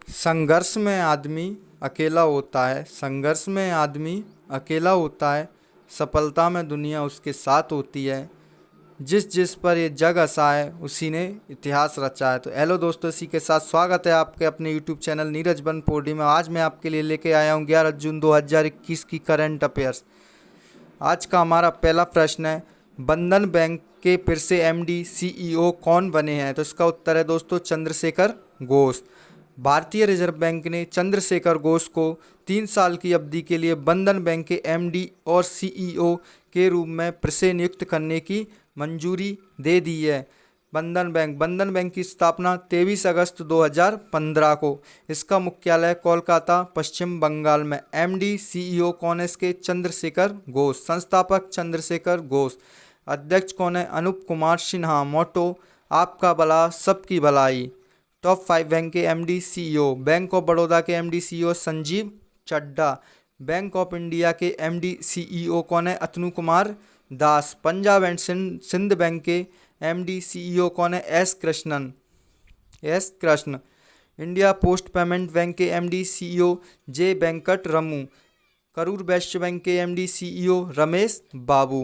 संघर्ष में आदमी अकेला होता है, संघर्ष में आदमी अकेला होता है, सफलता में दुनिया उसके साथ होती है। जिस जिस पर ये जग हँसा है उसी ने इतिहास रचा है। तो हेलो दोस्तों, इसी के साथ स्वागत है आपके अपने यूट्यूब चैनल नीरज बन पोडी में। आज मैं आपके लिए लेके आया हूँ 11 जून 2021 की करंट अफेयर्स। आज का हमारा पहला प्रश्न है, बंधन बैंक के फिर से एमडी सीईओ कौन बने हैं? तो इसका उत्तर है दोस्तों चंद्रशेखर घोष। भारतीय रिजर्व बैंक ने चंद्रशेखर घोष को 3 साल की अवधि के लिए बंधन बैंक के एमडी और सीईओ के रूप में फिर से नियुक्त करने की मंजूरी दे दी है। बंधन बैंक की स्थापना 23 अगस्त 2015 को। इसका मुख्यालय कोलकाता, पश्चिम बंगाल में। एमडी सीईओ कौन है इसके? चंद्रशेखर घोष। संस्थापक चंद्रशेखर घोष। अध्यक्ष कौन है? अनूप कुमार सिन्हा। मोटो आपका भला सबकी भलाई। टॉप 5 बैंक के MD CEO. Bank of Baroda के MD CEO Sanjiv Chadha. Bank of India के एमडी सीईओ कौन है? अतनु कुमार दास। पंजाब एंड सिंध बैंक के एमडी सीईओ कौन है? S Krishna. India Post Payment Bank के MD CEO J Venkat Ramu. Karur Vysya bank के एमडी सीईओ रमेश बाबू।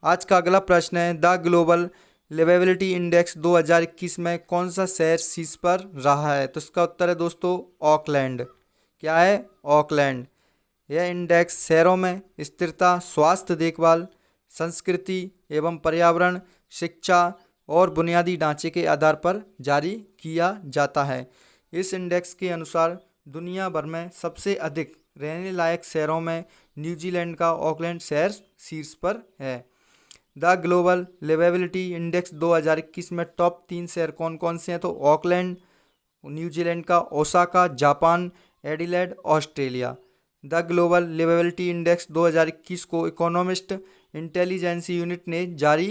आज का अगला प्रश्न है, द ग्लोबल लिवेबिलिटी इंडेक्स 2021 में कौन सा शहर शीर्ष पर रहा है? तो इसका उत्तर है दोस्तों ऑकलैंड। क्या है? ऑकलैंड। यह इंडेक्स शहरों में स्थिरता, स्वास्थ्य देखभाल, संस्कृति एवं पर्यावरण, शिक्षा और बुनियादी ढांचे के आधार पर जारी किया जाता है। इस इंडेक्स के अनुसार दुनिया भर में सबसे अधिक रहने लायक शहरों में न्यूजीलैंड का ऑकलैंड शहर शीर्ष पर है। द ग्लोबल लिवेबिलिटी इंडेक्स 2021 में टॉप 3 शहर कौन कौन से हैं? तो ऑकलैंड न्यूजीलैंड का, Osaka Japan, Adelaide Australia. The global liveability index 2021 को इकोनॉमिस्ट इंटेलिजेंस यूनिट ने जारी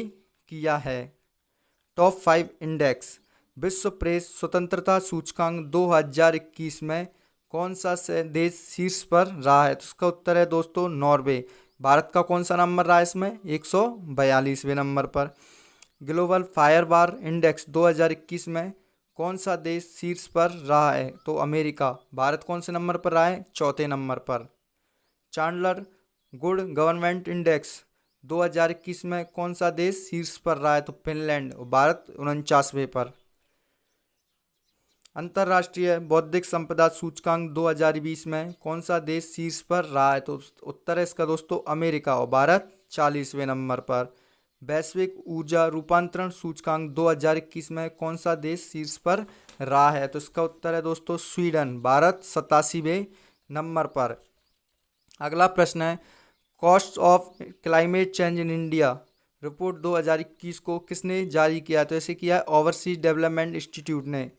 किया है। Top 5 index. विश्व प्रेस स्वतंत्रता सूचकांक 2021 में कौन सा देश शीर्ष पर रहा है? तो इसका उत्तर है दोस्तों नॉर्वे। भारत का कौन सा नंबर रहा है इसमें? 142वें नंबर पर। ग्लोबल फायरबार इंडेक्स 2021 में कौन सा देश शीर्ष पर रहा है? तो अमेरिका। भारत कौन से नंबर पर रहा है? 4थे नंबर पर। चांडलर गुड गवर्नमेंट इंडेक्स 2021 में कौन सा देश शीर्ष पर रहा है? तो फिनलैंड। भारत 49वें पर। अंतर्राष्ट्रीय बौद्धिक संपदा सूचकांक 2020 में कौन सा देश शीर्ष पर रहा है? तो उत्तर है इसका दोस्तों अमेरिका और भारत 40वें नंबर पर। वैश्विक ऊर्जा रूपांतरण सूचकांक 2021 में कौन सा देश शीर्ष पर रहा है? तो इसका उत्तर है दोस्तों स्वीडन। भारत 87वें नंबर पर। अगला प्रश्न है, cost of climate change in India report 2021 को किसने जारी किया? तो ऐसे किया है ओवरसीज डेवलपमेंट इंस्टीट्यूट ने।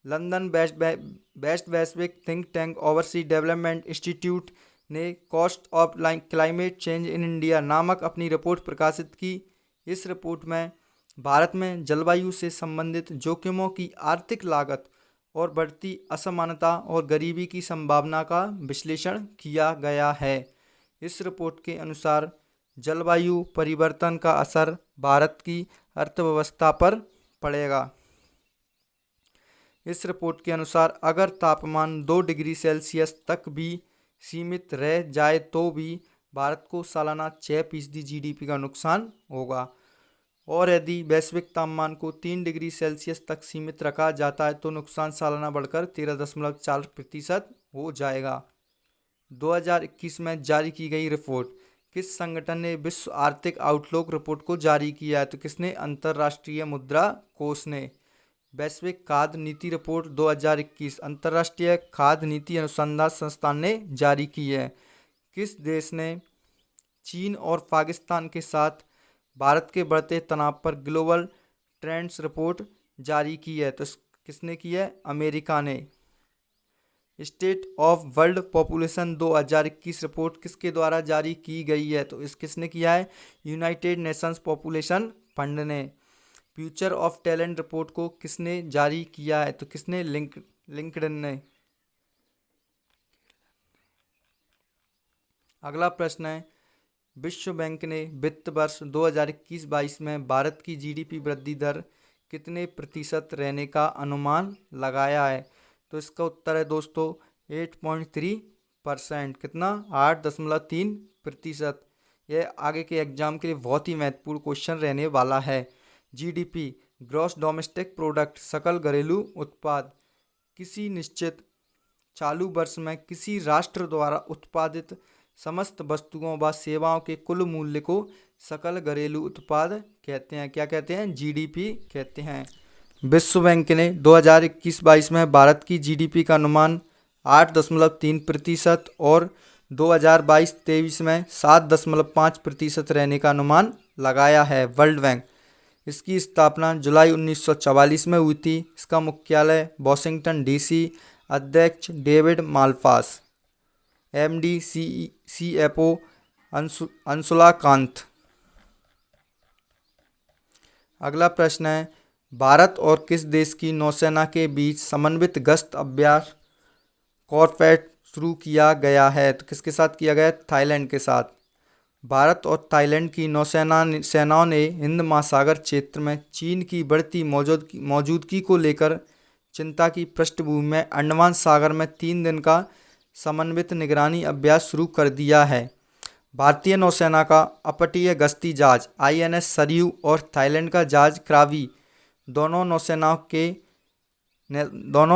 लंदन बेस्ट वैश्विक think tank overseas development institute ने cost of climate change in India नामक अपनी रिपोर्ट प्रकाशित की। इस रिपोर्ट में भारत में जलवायु से संबंधित जोखिमों की आर्थिक लागत और बढ़ती असमानता और गरीबी की संभावना का विश्लेषण किया गया है। इस रिपोर्ट के अनुसार जलवायु परिवर्तन का असर भारत की अर्थव्यवस्था पर पड़ेगा। इस रिपोर्ट के अनुसार अगर तापमान 2 डिग्री सेल्सियस तक भी सीमित रह जाए तो भी भारत को सालाना 6% जीडीपी का नुकसान होगा, और यदि वैश्विक तापमान को 3 डिग्री सेल्सियस तक सीमित रखा जाता है तो नुकसान सालाना बढ़कर 13.4% हो जाएगा। 2021 में जारी की गई रिपोर्ट। किस संगठन ने विश्व आर्थिक आउटलुक रिपोर्ट को जारी किया है? तो किसने? अंतर्राष्ट्रीय मुद्रा कोष ने। वैश्विक खाद्य नीति रिपोर्ट 2021 अंतर्राष्ट्रीय खाद्य नीति अनुसंधान संस्थान ने जारी की है। किस देश ने चीन और पाकिस्तान के साथ भारत के बढ़ते तनाव पर ग्लोबल ट्रेंड्स रिपोर्ट जारी की है? तो किसने की है? अमेरिका ने। State of world population 2021 report किसके द्वारा जारी की गई है? तो किसने किया है? यूनाइटेड नेशंस पॉपुलेशन फंड ने। फ्यूचर ऑफ टैलेंट रिपोर्ट को किसने जारी किया है? तो किसने? लिंक्डइन ने। अगला प्रश्न है, विश्व बैंक ने वित्त वर्ष 2021-22 में भारत की जीडीपी वृद्धि दर कितने प्रतिशत रहने का अनुमान लगाया है? तो तो इसका उत्तर है दोस्तों 8.3%। कितना? 8.3%। यह आगे के एग्जाम के लिए बहुत ही महत्वपूर्ण क्वेश्चन रहने वाला है। जीडीपी, ग्रॉस डोमेस्टिक प्रोडक्ट, सकल घरेलू उत्पाद, किसी निश्चित चालू वर्ष में किसी राष्ट्र द्वारा उत्पादित समस्त वस्तुओं व सेवाओं के कुल मूल्य को सकल घरेलू उत्पाद कहते हैं। क्या कहते हैं? जीडीपी कहते हैं। विश्व बैंक ने 2021-22 में भारत की जीडीपी का अनुमान 8.3% और 2022-23 में 7.5% रहने का अनुमान लगाया है। वर्ल्ड बैंक, इसकी स्थापना जुलाई 1944 में हुई थी। इसका मुख्यालय वॉशिंगटन डीसी। अध्यक्ष David Malpass. MD CFO Anshula Kant. अगला प्रश्न है, भारत और किस देश की नौसेना के बीच समन्वित गश्त अभ्यास कॉर्वेट शुरू किया गया है? तो किसके साथ किया गया है? थाईलैंड के साथ। भारत और थाईलैंड की सेनाओं ने हिंद महासागर क्षेत्र में चीन की बढ़ती मौजूदगी को लेकर चिंता की पृष्ठभूमि में अंडमान सागर में 3 दिन का समन्वित निगरानी अभ्यास शुरू कर दिया है। भारतीय नौसेना का अपतटीय गश्ती जहाज आईएनएस सरयू और थाईलैंड का जहाज क्रावी दोनों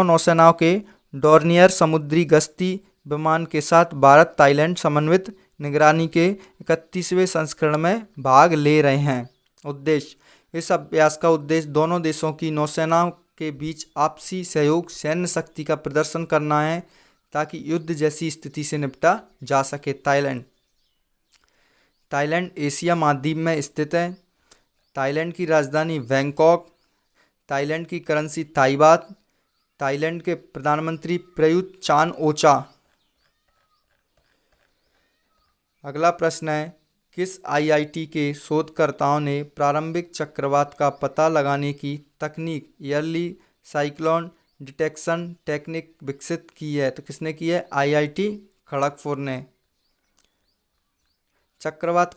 नौसेनाओं के डोर्नियर समुद्री गश्ती विमान के साथ भारत थाईलैंड समन्वित निगरानी के 31वें संस्करण में भाग ले रहे हैं। उद्देश्य, इस अभ्यास का उद्देश्य दोनों देशों की नौसेनाओं के बीच आपसी सहयोग, सैन्य शक्ति का प्रदर्शन करना है ताकि युद्ध जैसी स्थिति से निपटा जा सके। थाईलैंड एशिया महाद्वीप में स्थित है। थाईलैंड की राजधानी बैंकॉक। थाईलैंड की करेंसी थाई बात। थाईलैंड के प्रधानमंत्री प्रयुत चान ओचा। अगला प्रश्न है, किस आईआईटी के शोधकर्ताओं ने प्रारंभिक चक्रवात का पता लगाने की तकनीक अर्ली साइक्लोन डिटेक्शन टेक्निक विकसित की है? तो किसने की है? आईआईटी खड़गपुर ने। चक्रवात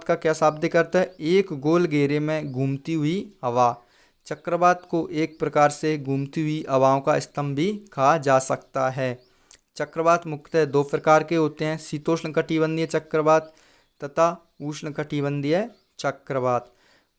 का क्या शाब्दिक अर्थ है? एक गोल घेरे में घूमती हुई हवा। चक्रवात को एक प्रकार से घूमती हुई हवाओं का स्तंभ भी कहा जा सकता है। चक्रवात मुख्यतः 2 प्रकार के होते हैं, शीतोष्णकटिबंधीय चक्रवात तथा उष्णकटिबंधीय चक्रवात।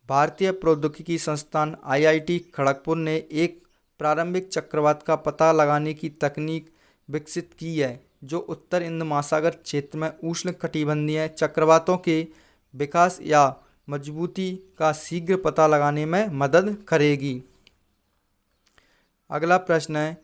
भारतीय प्रौद्योगिकी संस्थान आईआईटी खड़गपुर ने एक प्रारंभिक चक्रवात का पता लगाने की तकनीक विकसित की है जो उत्तर हिंद महासागर क्षेत्र में उष्णकटिबंधीय चक्रवातों के विकास या मजबूती का शीघ्र पता लगाने में मदद करेगी। अगला प्रश्न है,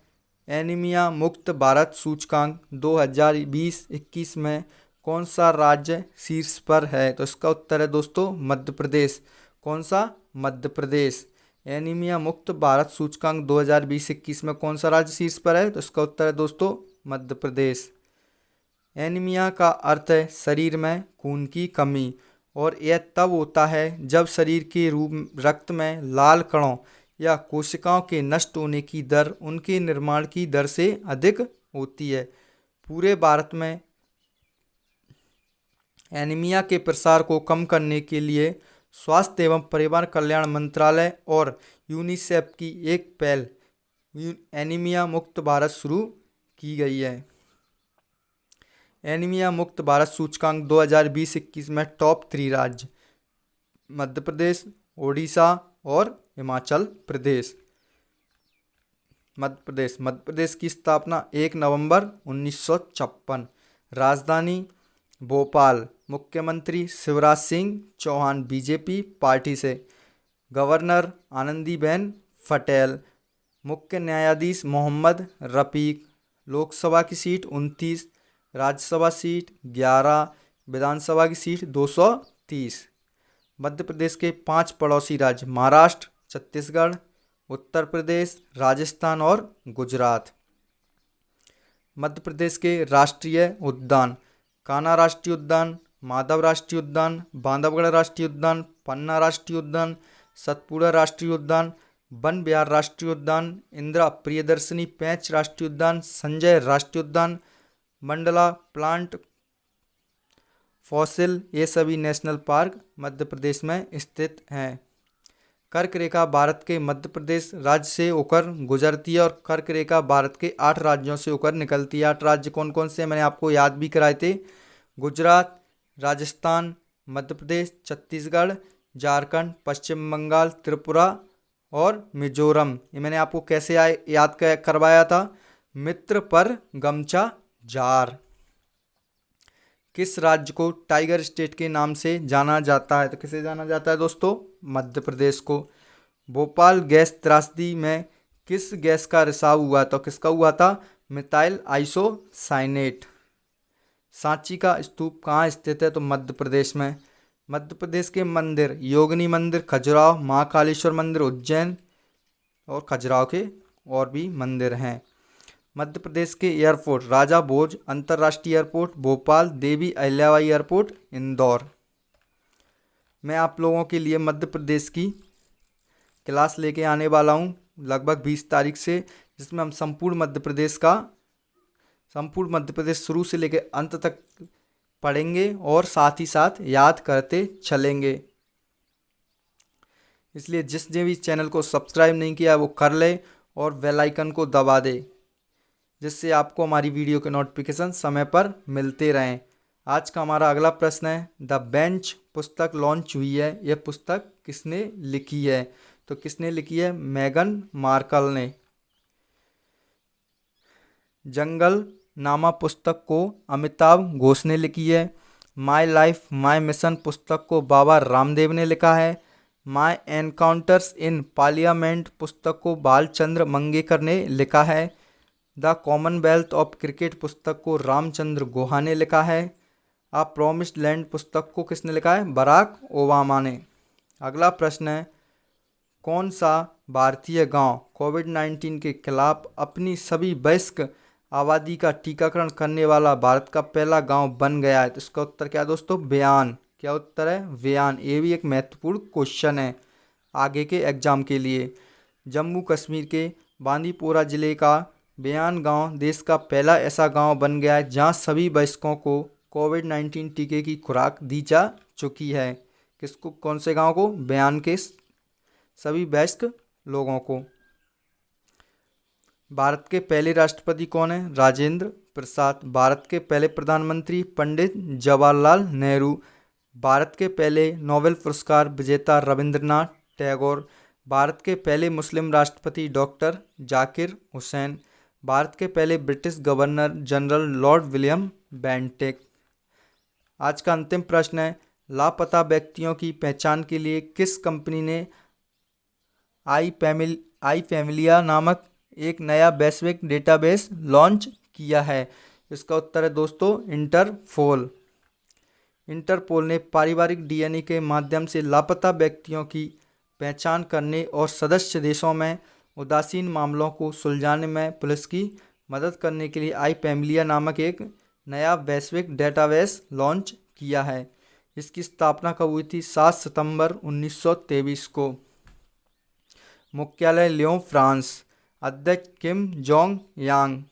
एनीमिया मुक्त भारत सूचकांक 2020-21 में कौन सा राज्य शीर्ष पर है? तो इसका उत्तर है दोस्तों मध्य प्रदेश। कौन सा? मध्य प्रदेश। एनीमिया मुक्त भारत सूचकांक 2020-21 में कौन सा राज्य शीर्ष पर है? तो इसका उत्तर है दोस्तों मध्य प्रदेश। एनीमिया का अर्थ है शरीर में खून की कमी, और यह तब होता है जब शरीर के रक्त में लाल कणों या कोशिकाओं के नष्ट होने की दर उनके निर्माण की दर से अधिक होती है। पूरे भारत में एनीमिया के प्रसार को कम करने के लिए स्वास्थ्य एवं परिवार कल्याण मंत्रालय और यूनिसेफ की एक पहल एनीमिया मुक्त भारत शुरू की गई है। एनीमिया मुक्त भारत सूचकांक 2020-21 में टॉप 3 राज्य मध्य प्रदेश, ओडिशा और हिमाचल प्रदेश। मध्य प्रदेश की स्थापना 1 नवंबर 1956। राजधानी भोपाल। मुख्यमंत्री शिवराज सिंह चौहान बीजेपी पार्टी से। गवर्नर आनंदीबेन पटेल। मुख्य न्यायाधीश मोहम्मद रफीक। लोकसभा की सीट 29, राज्यसभा सीट 11, विधानसभा की सीट 230। मध्य प्रदेश के 5 पड़ोसी राज्य महाराष्ट्र, छत्तीसगढ़, उत्तर प्रदेश, राजस्थान और गुजरात। मध्य प्रदेश के राष्ट्रीय उद्यान कान्हा राष्ट्रीय उद्यान, माधव राष्ट्रीय उद्यान, बांधवगढ़ राष्ट्रीय उद्यान, पन्ना राष्ट्रीय उद्यान, सतपुड़ा राष्ट्रीय उद्यान, वन विहार राष्ट्रीय उद्यान, इंदिरा प्रियदर्शनी पेंच राष्ट्रीय उद्यान, संजय राष्ट्रीय उद्यान, मंडला प्लांट फॉसिल, ये सभी नेशनल पार्क मध्य प्रदेश में स्थित हैं। कर्क रेखा भारत के मध्य प्रदेश राज्य से होकर गुजरती है और कर्क रेखा भारत के 8 राज्यों से होकर निकलती है। 8 राज्य कौन कौन से मैंने आपको याद भी कराए थे। गुजरात, राजस्थान, मध्य प्रदेश, छत्तीसगढ़, झारखंड, पश्चिम बंगाल, त्रिपुरा और मिजोरम। ये मैंने आपको कैसे याद करवाया था। मित्र पर गमछा जार। किस राज्य को टाइगर स्टेट के नाम से जाना जाता है, तो किसे जाना जाता है दोस्तों, मध्य प्रदेश को। भोपाल गैस त्रासदी में किस गैस का रिसाव हुआ, तो किसका हुआ था, मिथाइल आइसोसाइनेट। सांची का स्तूप कहाँ स्थित है, तो मध्य प्रदेश में। मध्य प्रदेश के मंदिर, योगिनी मंदिर खजुराहो, महाकालेश्वर मंदिर उज्जैन और खजुराहो के और भी मंदिर हैं। मध्य प्रदेश के एयरपोर्ट, राजा भोज अंतर्राष्ट्रीय एयरपोर्ट भोपाल, देवी अहिल्याबाई एयरपोर्ट इंदौर। मैं आप लोगों के लिए मध्य प्रदेश की क्लास लेके आने वाला हूँ लगभग 20 तारीख से, जिसमें हम संपूर्ण मध्य प्रदेश शुरू से लेकर अंत तक पढ़ेंगे और साथ ही साथ याद करते चलेंगे। इसलिए जिसने भी चैनल को सब्सक्राइब नहीं किया वो कर ले और बेल आइकन को दबा दे, जिससे आपको हमारी वीडियो के नोटिफिकेशन समय पर मिलते रहें। आज का हमारा अगला प्रश्न है, द बेंच पुस्तक लॉन्च हुई है, यह पुस्तक किसने लिखी है, तो किसने लिखी है, मेगन मार्कल ने। जंगल नामा पुस्तक को अमिताभ घोष ने लिखी है। माय लाइफ माय मिशन पुस्तक को बाबा रामदेव ने लिखा है। माय एनकाउंटर्स इन पार्लियामेंट पुस्तक को बालचंद्र मंगेकर ने लिखा है। द कॉमनवेल्थ ऑफ क्रिकेट पुस्तक को रामचंद्र गुहा ने लिखा है। आ प्रॉमिस्ड लैंड पुस्तक को किसने लिखा है, बराक ओबामा ने। अगला प्रश्न है, कौन सा भारतीय गांव कोविड-19 के खिलाफ अपनी सभी वयस्क आबादी का टीकाकरण करने वाला भारत का पहला गांव बन गया है, तो इसका उत्तर क्या है दोस्तों, बयान। क्या उत्तर है, बयान। ये भी एक महत्वपूर्ण क्वेश्चन है आगे के एग्जाम के लिए। जम्मू कश्मीर के बांदीपोरा जिले का बयान गांव देश का पहला ऐसा गांव बन गया है जहां सभी वयस्कों को कोविड-19 टीके की खुराक दी जा चुकी है। किसको, कौन से गांव को, बयान के सभी वयस्क लोगों को। भारत के पहले राष्ट्रपति कौन है, राजेंद्र प्रसाद। भारत के पहले प्रधानमंत्री पंडित जवाहरलाल नेहरू। भारत के पहले नोबेल पुरस्कार विजेता रविंद्रनाथ टैगोर। भारत के पहले मुस्लिम राष्ट्रपति डॉक्टर जाकिर हुसैन। भारत के पहले British governor general Lord William Bentinck. आज का अंतिम प्रश्न है, लापता व्यक्तियों की पहचान के लिए किस कंपनी ने आई फैमिलिया नामक एक नया वैश्विक डेटाबेस लॉन्च किया है। इसका उत्तर है दोस्तों, इंटरपोल। इंटरपोल ने पारिवारिक डीएनए के माध्यम से लापता व्यक्तियों की पहचान करने और सदस्य देशों में उदासीन मामलों को सुलझाने में पुलिस की मदद करने के लिए आई फैमिलिया नामक एक नया वैश्विक डेटाबेस लॉन्च किया है। इसकी स्थापना कब हुई थी, 7 सितंबर 1923 को। मुख्यालय लियों, फ्रांस। अध्यक्ष किम जोंग यांग।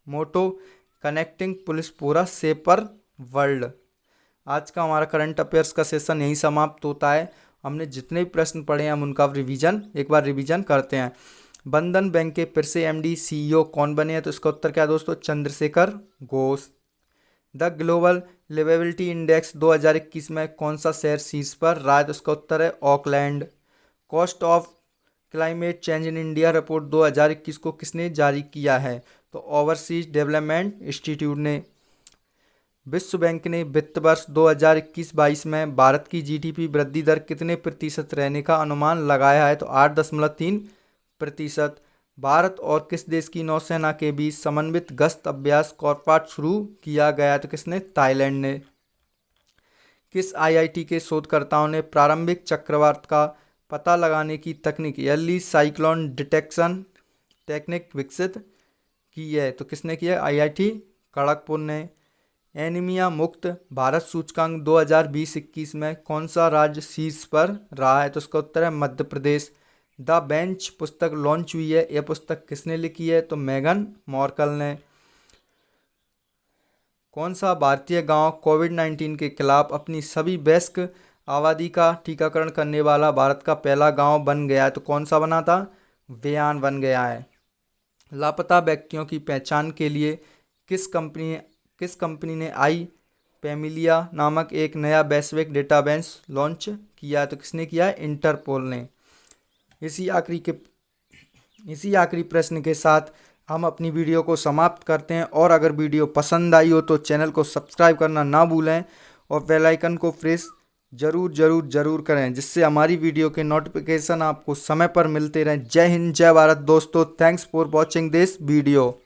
मोटो, कनेक्टिंग पुलिस पूरा सेपर वर्ल्ड। आज का हमारा करंट अफेयर्स का सेशन यहीं समाप्त होता है। हमने जितने भी प्रश्न पढ़े हैं हम उनका एक बार रिवीजन करते हैं। बंधन बैंक के फिर से एमडी सीईओ कौन बने हैं, तो इसका उत्तर क्या है दोस्तों, Chandrashekhar Ghosh. The global liveability index 2021 में कौन सा शहर शीर्ष पर रहा है, तो इसका उत्तर है Auckland. Cost of climate change in India report 2021 को किसने जारी किया है, तो ओवरसीज डेवलपमेंट इंस्टीट्यूट ने। विश्व बैंक ने वित्त वर्ष 2021-22 में भारत की जीडीपी वृद्धि दर कितने प्रतिशत रहने का अनुमान लगाया है, तो 8.3%। भारत और किस देश की नौसेना के बीच समन्वित गश्त अभ्यास कॉर्पाट शुरू किया गया, तो किसने, थाईलैंड ने। किस आईआईटी के शोधकर्ताओं ने प्रारंभिक चक्रवात का पता लगाने की तकनीक अर्ली साइक्लोन डिटेक्शन टेक्निक विकसित की है, तो किसने किया, आईआईटी खड़गपुर ने। एनीमिया मुक्त भारत सूचकांक 2020-21 में कौन सा राज्य शीर्ष पर रहा है, तो उसका उत्तर है मध्य प्रदेश। द बेंच पुस्तक लॉन्च हुई है, यह पुस्तक किसने लिखी है, तो मेगन मार्कल ने। कौन सा भारतीय गांव कोविड-19 के खिलाफ अपनी सभी वयस्क आबादी का टीकाकरण करने वाला भारत का पहला गांव बन गया है। तो कौन सा बना था? व्यान बन गया है। लापता व्यक्तियों की पहचान के लिए किस कंपनी ने आई पैमिलिया नामक एक नया वैश्विक डेटाबेस लॉन्च किया है? तो किसने किया है? इंटरपोल ने। इसी आखिरी प्रश्न के साथ हम अपनी वीडियो को समाप्त करते हैं। और अगर वीडियो पसंद आई हो तो चैनल को सब्सक्राइब करना ना भूलें और बेल आइकन को प्रेस जरूर करें, जिससे हमारी वीडियो के नोटिफिकेशन आपको समय पर मिलते रहें। जय हिंद, जय भारत दोस्तों। Thanks for watching this video.